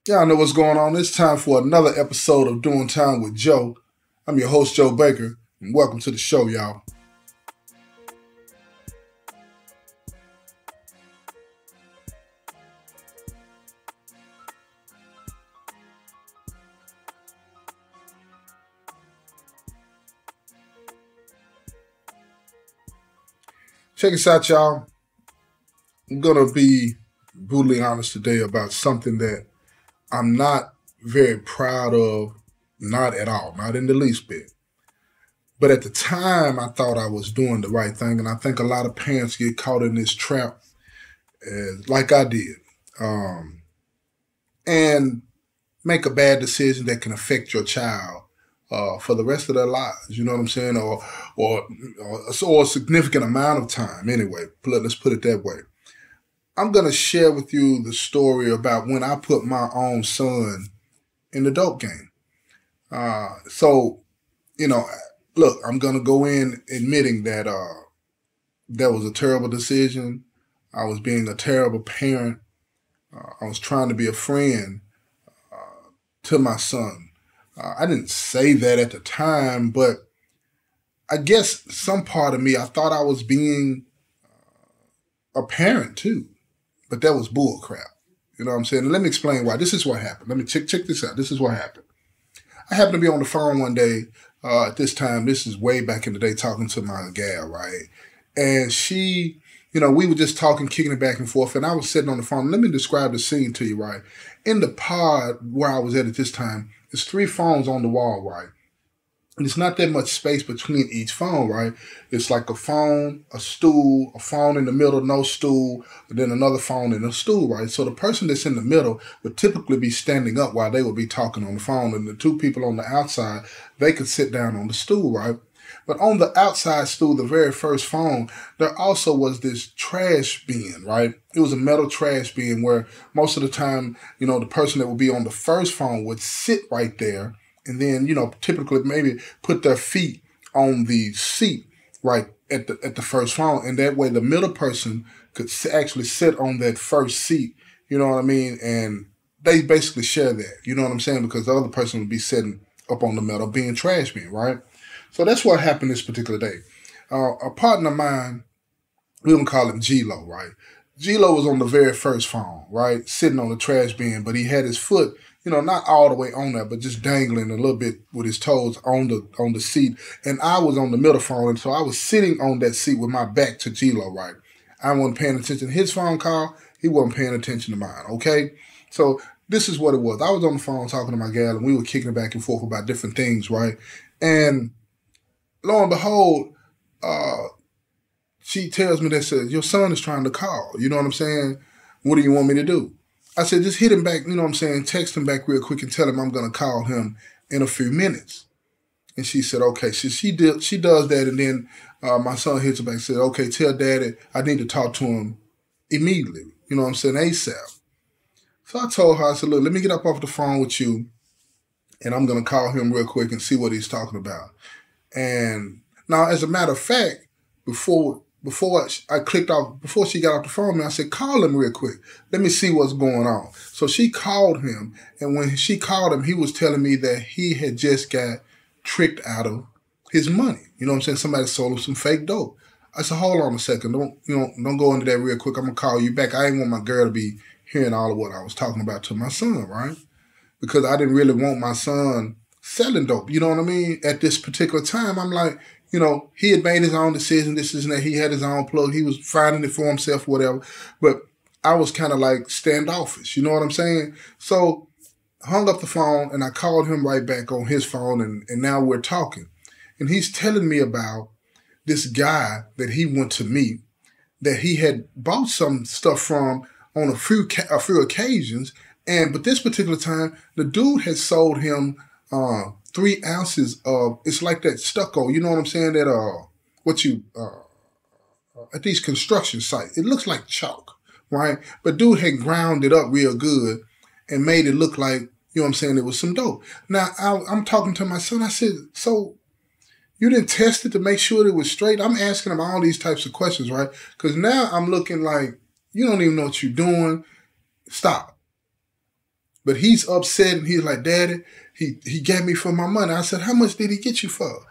Y'all know what's going on. It's time for another episode of Doing Time with Joe. I'm your host, Joe Baker, and welcome to the show, y'all. Check this out, y'all. I'm going to be brutally honest today about something that I'm not very proud of, not at all, not in the least bit. But at the time, I thought I was doing the right thing, and I think a lot of parents get caught in this trap, like I did, and make a bad decision that can affect your child for the rest of their lives. You know what I'm saying? Or a significant amount of time. Anyway, let's put it that way. I'm going to share with you the story about when I put my own son in the dope game. Look, I'm going to go in admitting that that was a terrible decision. I was being a terrible parent. I was trying to be a friend to my son. I didn't say that at the time, but I guess some part of me, I thought I was being a parent too. But that was bull crap. You know what I'm saying? And let me explain why. This is what happened. Let me check this out. This is what happened. I happened to be on the phone one day at this time. This is way back in the day, talking to my gal, right? And she, we were just talking, kicking it back and forth. And I was sitting on the phone. Let me describe the scene to you, right? In the pod where I was at this time, there's 3 phones on the wall, right? And it's not that much space between each phone, right? It's like a phone, a stool, a phone in the middle, no stool, and then another phone and a stool, right? So the person that's in the middle would typically be standing up while they would be talking on the phone. And the 2 people on the outside, they could sit down on the stool, right? But on the outside stool, the very first phone, there also was this trash bin, right? It was a metal trash bin where most of the time, the person that would be on the first phone would sit right there. And then, typically maybe put their feet on the seat right at the first phone. And that way the middle person could actually sit on that first seat, you know what I mean? And they basically share that, you know what I'm saying? Because the other person would be sitting up on the metal being trash bin, right? So that's what happened this particular day. A partner of mine, we don't call him G-Lo, right? G-Lo was on the very first phone, right? Sitting on the trash bin, but he had his foot, not all the way on there, but just dangling a little bit with his toes on the seat. And I was on the middle phone, and so I was sitting on that seat with my back to G-Lo, right? I wasn't paying attention to his phone call. He wasn't paying attention to mine, okay? So this is what it was. I was on the phone talking to my gal, and we were kicking it back and forth about different things, right? And lo and behold, she tells me that, says, your son is trying to call. You know what I'm saying? What do you want me to do? I said, just hit him back, you know what I'm saying? Text him back real quick and tell him I'm going to call him in a few minutes. And she said, okay. So she does that. And then my son hits her back and said, okay, tell daddy I need to talk to him immediately. You know what I'm saying? ASAP. So I told her, I said, look, let me get up off the phone with you and I'm going to call him real quick and see what he's talking about. And now, as a matter of fact, before I clicked off, before she got off the phone, I said, call him real quick. Let me see what's going on. So she called him. And when she called him, he was telling me that he had just got tricked out of his money. You know what I'm saying? Somebody sold him some fake dope. I said, hold on a second. Don't go into that real quick. I'm going to call you back. I didn't want my girl to be hearing all of what I was talking about to my son, right? Because I didn't really want my son selling dope. You know what I mean? At this particular time, I'm like, he had made his own decision. This is that. He had his own plug. He was finding it for himself, whatever. But I was kind of like standoffish. You know what I'm saying? So I hung up the phone and I called him right back on his phone. And now we're talking. And he's telling me about this guy that he went to meet that he had bought some stuff from on a few occasions. But this particular time, the dude had sold him 3 ounces of, it's like that stucco, you know what I'm saying? That, at these construction sites, it looks like chalk, right? But dude had ground it up real good and made it look like, you know what I'm saying, it was some dope. Now, I'm talking to my son, I said, so you didn't test it to make sure it was straight? I'm asking him all these types of questions, right? Because now I'm looking like, you don't even know what you're doing. Stop. But he's upset and he's like, Daddy, he gave me for my money. I said, how much did he get you for?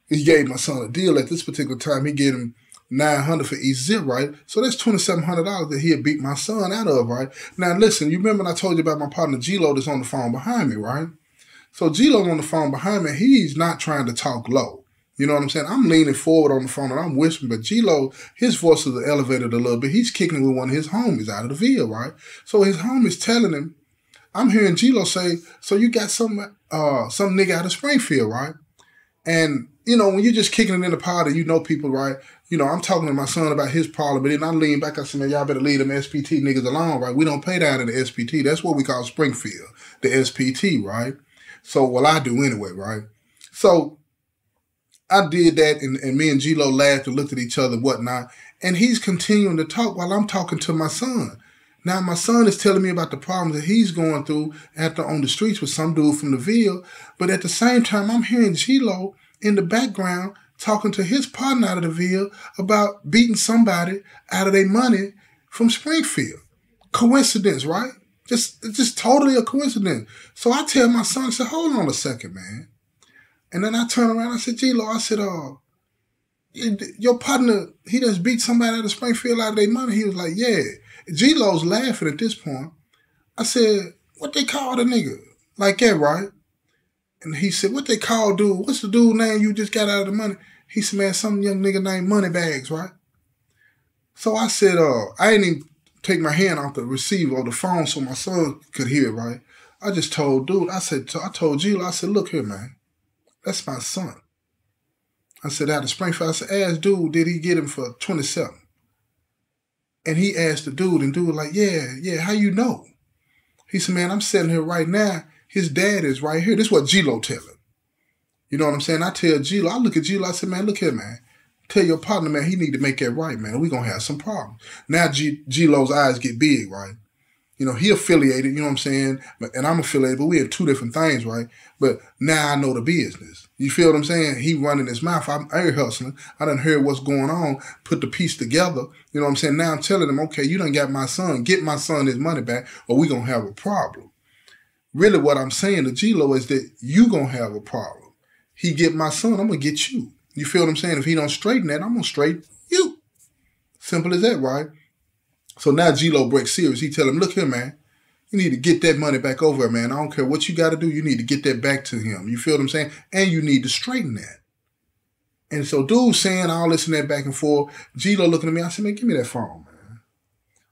He gave my son a deal at this particular time. He gave him $900 for each zip, right? So that's $2,700 that he had beat my son out of, right? Now listen, you remember when I told you about my partner G-Lo that's on the phone behind me, right? So G-Lo on the phone behind me, he's not trying to talk low. You know what I'm saying? I'm leaning forward on the phone and I'm whispering, but G-Lo, his voice is elevated a little bit. He's kicking it with one of his homies out of the Ville, right? So his homie's telling him, I'm hearing G-Lo say, so you got some nigga out of Springfield, right? And, you know, when you're just kicking it in the pot you know people, right? You know, I'm talking to my son about his problem, but then I lean back, I said, man, y'all better leave them SPT niggas alone, right? We don't pay down in the SPT. That's what we call Springfield, the SPT, right? So, well, I do anyway, right? So I did that, and me and G-Lo laughed and looked at each other and whatnot, and he's continuing to talk while I'm talking to my son. Now, my son is telling me about the problems that he's going through after on the streets with some dude from the Ville. But at the same time, I'm hearing G-Lo in the background talking to his partner out of the Ville about beating somebody out of their money from Springfield. Coincidence, right? Just totally a coincidence. So I tell my son, I said, hold on a second, man. And then I turn around, I said, G-Lo, I said, your partner, he just beat somebody out of Springfield out of their money. He was like, yeah. G-Lo's laughing at this point. I said, what they call the nigga? Like that, right? And he said, what they call dude? What's the dude name you just got out of the money? He said, man, some young nigga named Moneybags, right? So I said, I didn't even take my hand off the receiver or the phone so my son could hear it, right? I just told dude, I told G-Lo, I said, look here, man. That's my son. I said, out of Springfield, I said, ask dude, did he get him for 27? And he asked the dude, and dude was like, yeah, how you know? He said, man, I'm sitting here right now. His dad is right here. This is what G-Lo tell him. You know what I'm saying? I tell G-Lo, I look at G-Lo, I said, man, look here, man. Tell your partner, man, he need to make that right, man. We're going to have some problems. Now G-Lo's eyes get big, right? You know, he affiliated, you know what I'm saying? And I'm affiliated, but we had two different things, right? But now I know the business. You feel what I'm saying? He running his mouth. I'm ear hustling. I done heard what's going on, put the piece together. You know what I'm saying? Now I'm telling him, okay, you done got my son. Get my son his money back or we going to have a problem. Really what I'm saying to G-Lo is that you going to have a problem. He get my son, I'm going to get you. You feel what I'm saying? If he don't straighten that, I'm going to straighten you. Simple as that, right? So now G-Lo breaks serious. He tell him, look here, man. You need to get that money back over, man. I don't care what you got to do. You need to get that back to him. You feel what I'm saying? And you need to straighten that. And so dude saying all this and that back and forth. G-Lo looking at me. I said, man, give me that phone, man.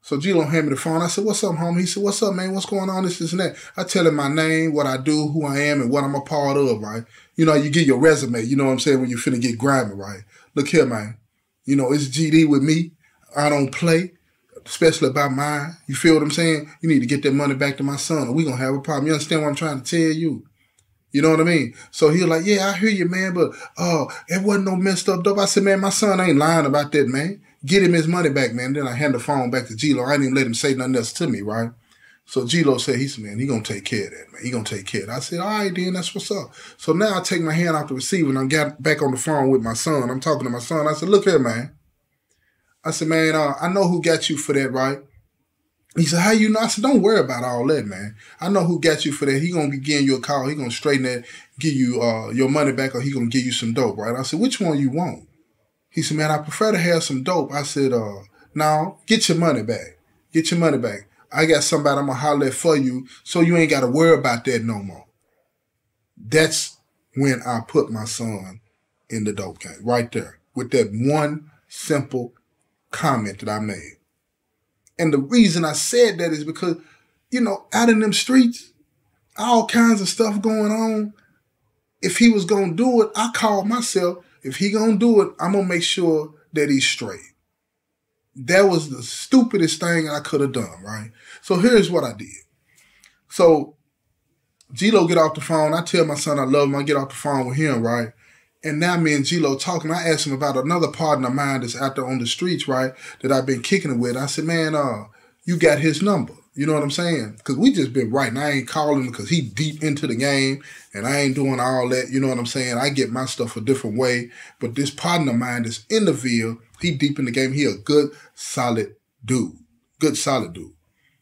So G-Lo handed me the phone. I said, what's up, homie? He said, what's up, man? What's going on? This and that. I tell him my name, what I do, who I am, and what I'm a part of, right? You know, you get your resume. You know what I'm saying? When you finna get grimy, right? Look here, man. You know, it's GD with me. I don't play. Especially about mine. You feel what I'm saying? You need to get that money back to my son or we're going to have a problem. You understand what I'm trying to tell you? You know what I mean? So he was like, yeah, I hear you, man, but it wasn't no messed up dope. I said, man, my son ain't lying about that, man. Get him his money back, man. Then I hand the phone back to G-Lo. I didn't even let him say nothing else to me, right? So G-Lo said, he said, man, he going to take care of that, man. He going to take care of that. I said, all right, then, that's what's up. So now I take my hand off the receiver and I got back on the phone with my son. I'm talking to my son. I said, look here, man. I said, man, I know who got you for that, right? He said, how you know? I said, don't worry about all that, man. I know who got you for that. He going to be giving you a call. He going to straighten that, give you your money back, or he going to give you some dope, right? I said, which one you want? He said, man, I prefer to have some dope. I said, no, get your money back. Get your money back. I got somebody I'm going to holler at for you, so you ain't got to worry about that no more. That's when I put my son in the dope game, right there, with that one simple comment that I made. And the reason I said that is because, you know, out in them streets, all kinds of stuff going on. If he was going to do it, I called myself, if he going to do it, I'm going to make sure that he's straight. That was the stupidest thing I could have done, right? So here's what I did. So G-Lo get off the phone. I tell my son I love him. I get off the phone with him, right? And now me and G-Lo talking. I asked him about another partner of mine that's out there on the streets, right, that I've been kicking it with. I said, man, you got his number. You know what I'm saying? Because we just been writing. I ain't calling him because he deep into the game, and I ain't doing all that. You know what I'm saying? I get my stuff a different way. But this partner of mine that's in the Ville, he deep in the game. He a good, solid dude. Good, solid dude.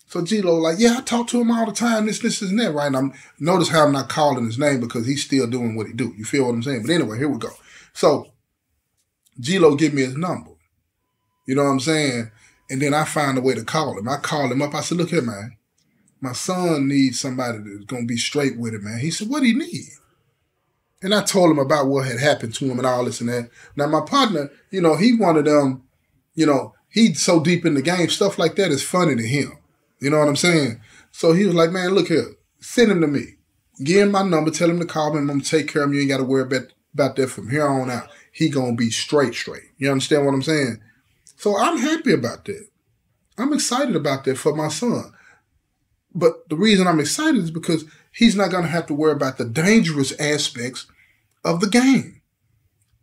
So G-Lo like, yeah, I talk to him all the time, this, and that, right? And notice how I'm not calling his name because he's still doing what he do. You feel what I'm saying? But anyway, here we go. So G-Lo give me his number. You know what I'm saying? And then I find a way to call him. I call him up. I said, look here, man. My son needs somebody that's going to be straight with him, man. He said, what do you need? And I told him about what had happened to him and all this and that. Now, my partner, you know, he one of them, you know, he's so deep in the game, stuff like that is funny to him. You know what I'm saying? So he was like, man, look here, send him to me. Give him my number, tell him to call me, I'm going to take care of him. You ain't got to worry about that from here on out. He going to be straight. You understand what I'm saying? So I'm happy about that. I'm excited about that for my son. But the reason I'm excited is because he's not going to have to worry about the dangerous aspects of the game.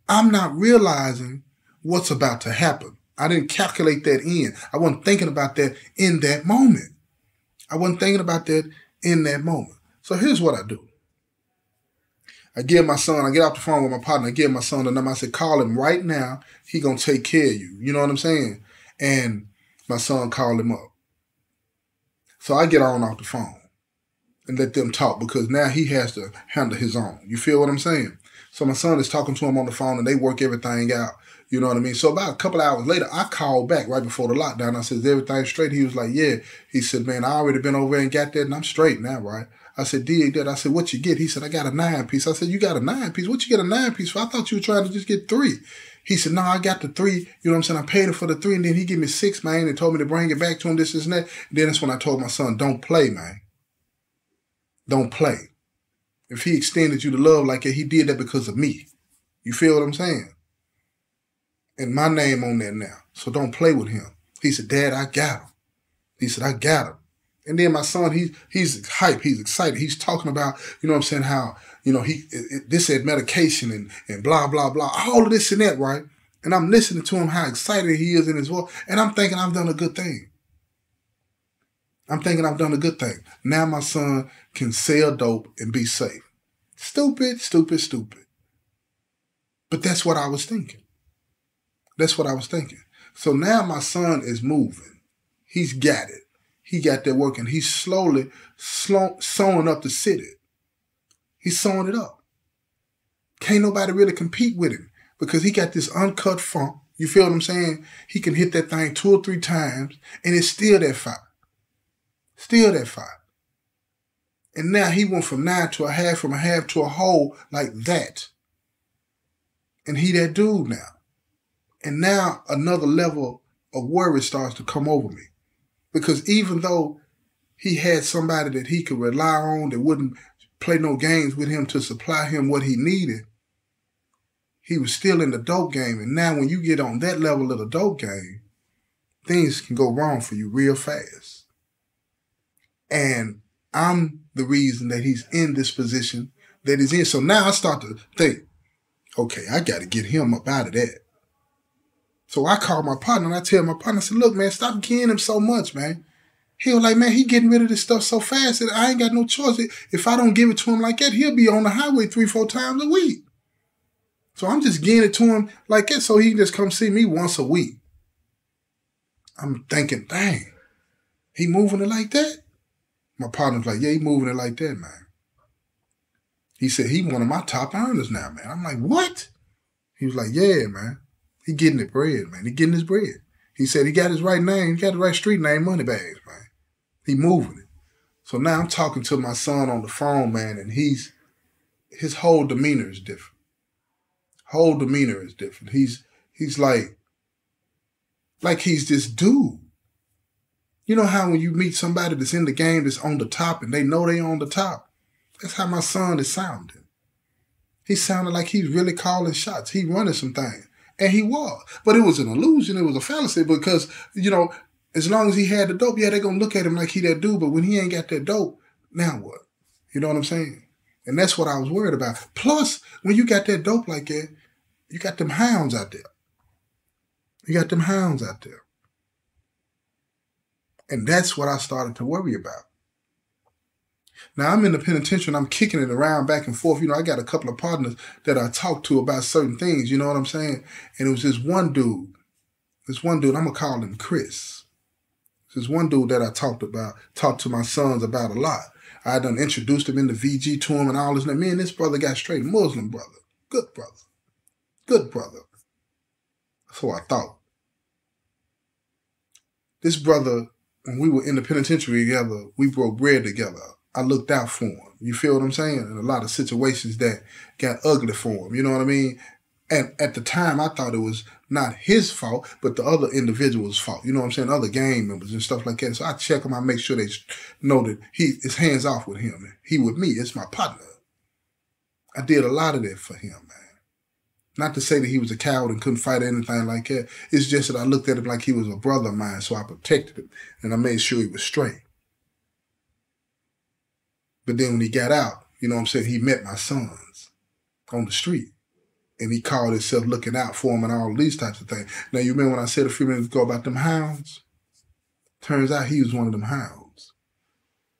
I'm not realizing what's about to happen. I didn't calculate that in. I wasn't thinking about that in that moment. So here's what I do. I get off the phone with my partner, I give my son the number. I said, call him right now. He going to take care of you. You know what I'm saying? And my son called him up. So I get on off the phone and let them talk because now he has to handle his own. You feel what I'm saying? So my son is talking to him on the phone and they work everything out. You know what I mean? So about a couple of hours later, I called back right before the lockdown. I said, is everything straight? He was like, yeah. He said, man, I already been over there and got that and I'm straight now, right? I said, dig that. I said, what you get? He said, I got a 9-piece. I said, you got a 9-piece? What you get a 9-piece for? I thought you were trying to just get 3. He said, no, I got the 3. You know what I'm saying? I paid him for the 3 and then he gave me 6, man, and told me to bring it back to him, this and that. And then that's when I told my son, don't play, man. Don't play. If he extended you the love like that, he did that because of me. You feel what I'm saying? And my name on there now. So don't play with him. He said, Dad, I got him. He said, I got him. And then my son, he's hype. He's excited. He's talking about, you know what I'm saying, how, you know, this said medication and blah, blah, blah, all of this and that, right? And I'm listening to him, how excited he is in his voice. And I'm thinking I've done a good thing. Now my son can sell dope and be safe. Stupid. But that's what I was thinking. So now my son is moving. He's got it. He got that working. He's slowly sewing up the city. He's sewing it up. Can't nobody really compete with him because he got this uncut funk. You feel what I'm saying? He can hit that thing 2 or 3 times and it's still that fire. And now he went from 9 to a half, from a half to a whole like that. And he that dude now. And now another level of worry starts to come over me. Because even though he had somebody that he could rely on that wouldn't play no games with him to supply him what he needed, he was still in the dope game. And now when you get on that level of the dope game, things can go wrong for you real fast. And I'm the reason that he's in this position that he's in. So now I start to think, okay, I got to get him up out of that. So I call my partner and I tell my partner, I said, look, man, stop getting him so much, man. He was like, man, he getting rid of this stuff so fast that I ain't got no choice. If I don't give it to him like that, he'll be on the highway 3-4 times a week. So I'm just getting it to him like that so he can just come see me once a week. I'm thinking, dang, he moving it like that? My partner's like, yeah, he moving it like that, man. He said, he one of my top earners now, man. I'm like, what? He was like, yeah, man. He getting his bread, man. He getting his bread. He said he got his right name. He got the right street name, Moneybags, man. He moving it. So now I'm talking to my son on the phone, man, and his whole demeanor is different. He's like he's this dude. You know how when you meet somebody that's in the game that's on the top and they know they on the top? That's how my son is sounding. He sounded like he's really calling shots. He running some things. And he was. But it was an illusion. It was a fallacy because, you know, as long as he had the dope, yeah, they're going to look at him like he that dude. But when he ain't got that dope, now what? You know what I'm saying? And that's what I was worried about. Plus, when you got that dope like that, you got them hounds out there. And that's what I started to worry about. Now, I'm in the penitentiary and I'm kicking it around back and forth. You know, I got a couple of partners that I talk to about certain things, you know what I'm saying? And it was this one dude, I'm going to call him Chris. There's one dude that I talked to my sons about a lot. I done introduced him into VG to him and all this. Me and this brother got straight. Muslim brother. Good brother. Good brother. So I thought. This brother, when we were in the penitentiary together, we broke bread together. I looked out for him. You feel what I'm saying? In a lot of situations that got ugly for him. You know what I mean? And at the time, I thought it was not his fault, but the other individual's fault. You know what I'm saying? Other gang members and stuff like that. So I check him. I make sure they know that his hands off with him. He with me. It's my partner. I did a lot of that for him, man. Not to say that he was a coward and couldn't fight or anything like that. It's just that I looked at him like he was a brother of mine, so I protected him, and I made sure he was straight. But then when he got out, you know what I'm saying, he met my sons on the street. And he called himself looking out for him and all these types of things. Now, you remember when I said a few minutes ago about them hounds? Turns out he was one of them hounds.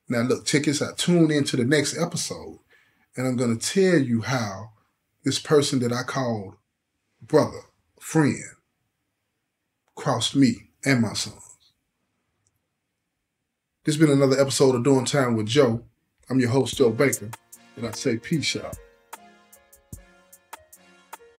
Now, look, check this out. Tune into the next episode, and I'm going to tell you how this person that I called brother, friend, crossed me and my sons. This has been another episode of Doing Time with Joe. I'm your host, Joe Baker, and I say peace out.